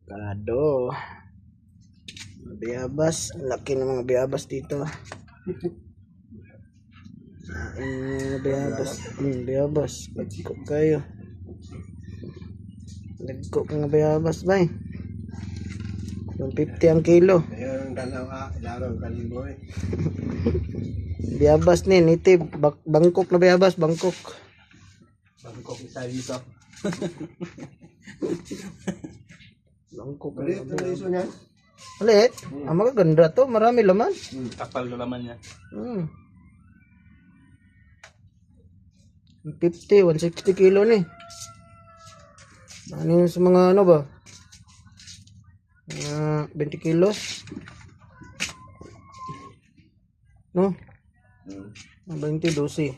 Kado. Biyabas. Laki ng mga biyabas dito. Biyabas. Biyabas. Lagko kayo. Lagko mga biyabas ba 150 ang kilo. Ayun, larong kalibo eh. Biyabas ni, native. Bangkok na biyabas, Bangkok. Bangkok isa dito. Bangkok. Maliit ang liso niyan. Maliit? Ang magaganda to, marami laman. Kapal na laman niya. 150, 160 kilo ni. Ano yung sa mga ano ba? 20 kilos. No? 20, 12.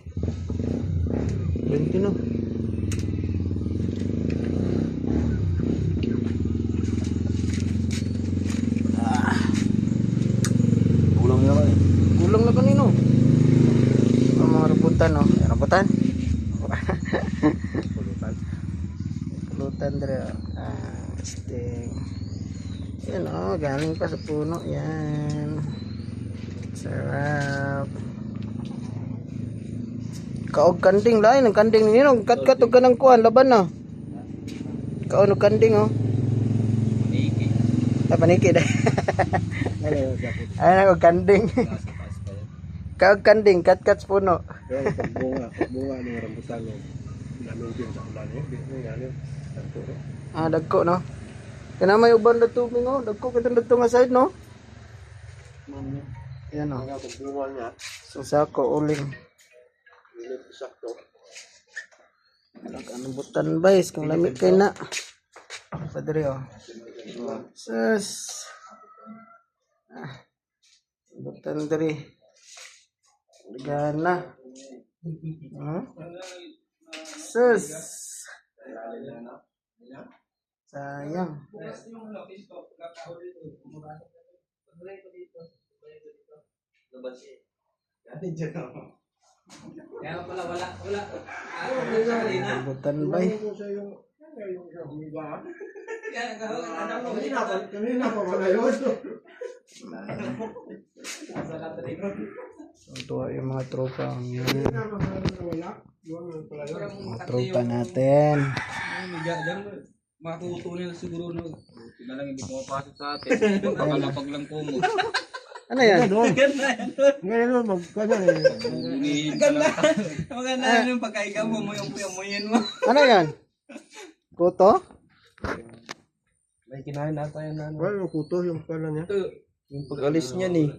20 no? Gulong naman eh. Kulang na kanino. Ang mga rambutan no? Rambutan? Pulutan dre. Sting. Yan o, galing pa sa puno. Yan. Sarap. Kaog kanding lain. Ang kanding ninyo. Kat-kat o ganang kuhan. Laban na. Kaog kanding o. Paniki. Paniki dahil. Ay, kaog kanding. Kaog kanding. Kat-kat sa puno. Bunga ng rambutan ng daming din sa ulan eh. Dagko no. Kana may uban na tubig no. Dagko kita dito nga side no. Yan o. Ang bunga niya. So sako uling. Lilit sakto. Nagkanubutan guys kung lamig kay na. Padre o. Sus. Butan diri. Gana. Sus. Sayang. Kaya pala wala. Butan bay. Kanina pa wala yun. Tuwa yung mga tropa. Mga tropa natin. Makutunin siguro no. Sila lang hindi pumapasok sa atin. Pakalapag lang po mo. Ano yan? Ngayon magkano eh. Maganda yung pagkaigaw mo yung puyamuyin mo. Ano yan? Kuto? May kinain nata yan na. Wala yung kuto yung pala niya. Yung pag-alis niya ni.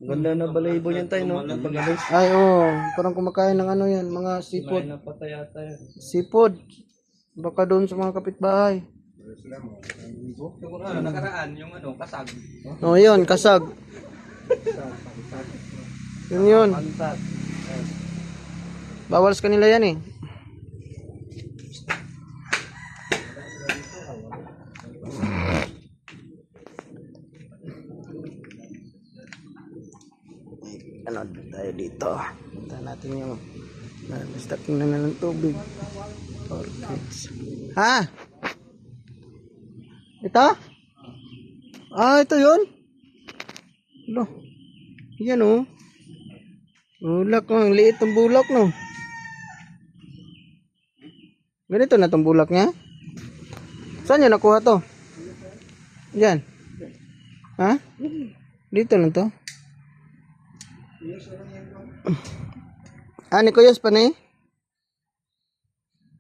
Ganda na balayibo niyan tayo no. Yung pag-alis. Ay oo. Parang kumakain ng ano yan. Mga seafood. Kumain na patay ata yan. Seafood. Baka doon sa mga kapitbahay. Yung nakaraan yung kasag. O yun, kasag. Yun. Pantat. Bawal sa kanila yan eh. Ano tayo dito? Punta natin yung stocking na ng tubig. Orchids. Ha? Ito? Ito yun? Ano? Yan o. Bulak o. Ang liit ng bulak no. Ganito na itong bulak niya? Saan niya nakuha to? Diyan. Ha? Dito lang to. Ni Kuyos pa na eh.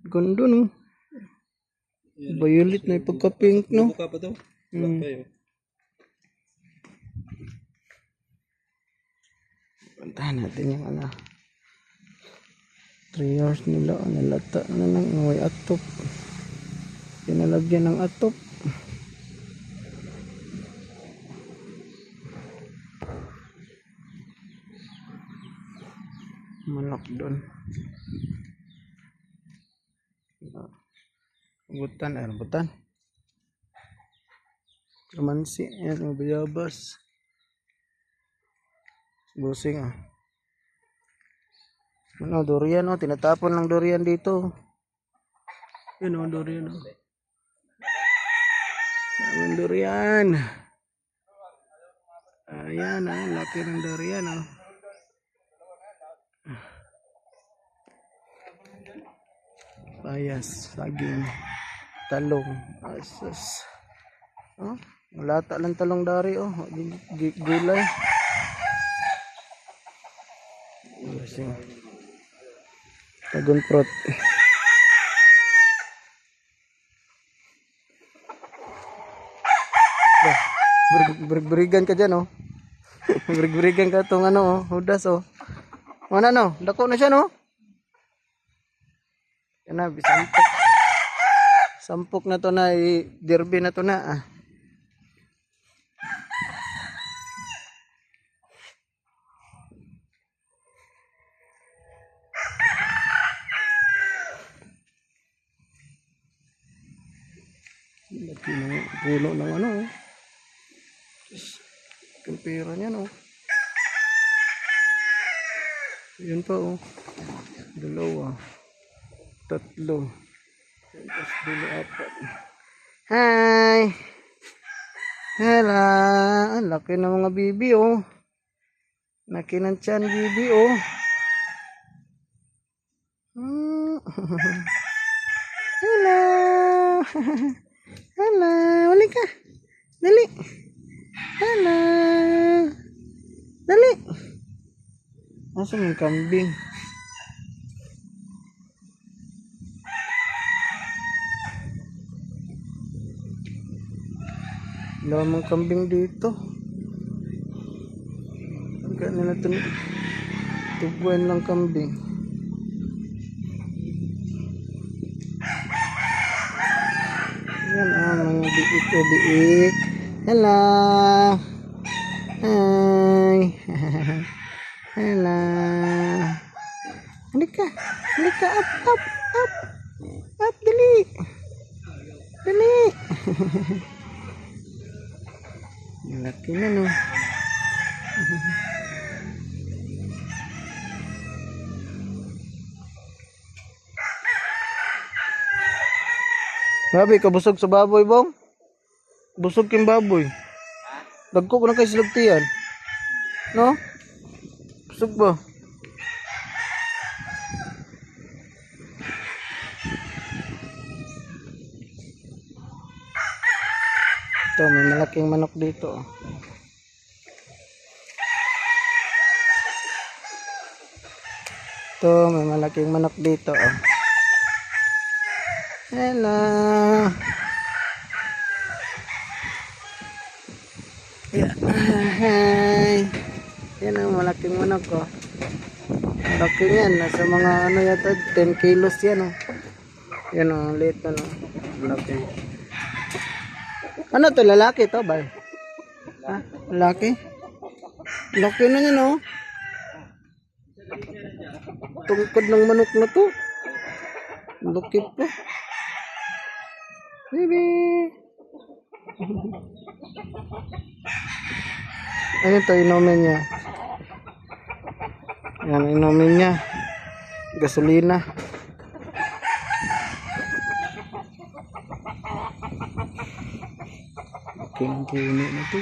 Ganda no. Violet na yung pagka-pink no. Buka pa to. Puntahan natin yung 3 hours nila. Nalata na ng may atop. Pinalagyan ng atop. Manok doon. Rambutan. Kamansi. Ayan, mga bayabas. Busing durian tinatapon ng durian dito. Yun durian Daming durian. Ayan, laki ng durian, oh. Payas, saging, talong, asas. Oh, malata lang talong dari, oh. Gulay. Dragon fruit. Berig-berigan ka dyan, oh. Berig-berigan ka itong ano, oh. Hudas, oh. Mana, no? Dako na siya, no? Yan na, bisampok. Sampok na to na, derby na to na, ah. Laki ng puno ng ano, oh. Kumpira niya, no? Yun pa, oh. Dalawa. Tatlo. Tapos dulo, apat. Hi! Hello! Ang laki ng mga bibi, oh. Laki ng tiyan, bibi, oh. Hello! Hello! Uli ka! Dali! Hello! Dali! Asa may kambing? Lamang kambing dito. Pagka nila tubuan lang kambing. Yan mga biik. Hello. Hi. Hello. Halika. Halika. Up. Up. Dali. Dali. Laki na, no? Grabe, kabusog sa baboy, bong. Busog kim baboy. Dagko ko na kay silagtian. No? Busog ba? Ito, may malaking manok dito, oh. Ito, may malaking manok dito, oh. Hello. Yeah. Hi. Yan ang malaking manok, oh. Malaki yan. Nasa mga ano yata, 10 kilos yan, oh. Yan, oh. Liit na, no. Malaki. Ano to, lalaki to ba? Ha? Lalaki? Laki na yan, oh. Tungkod ng manok na to. Laki pa. Baby. Ano to, inumin niya. Yan, inumin niya. Gasolina. Kini na to.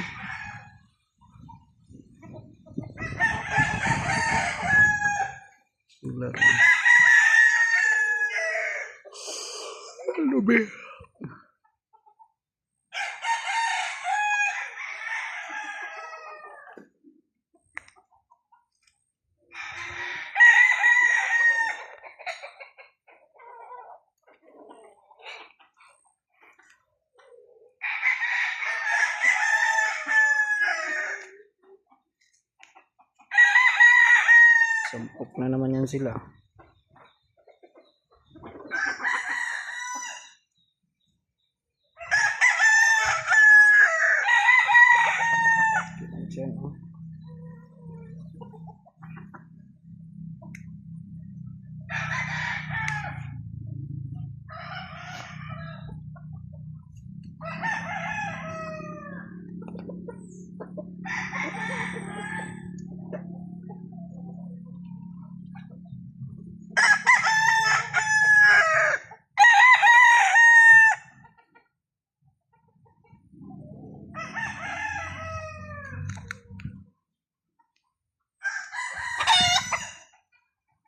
Sulat. Ano ba? Sampok na naman yan sila.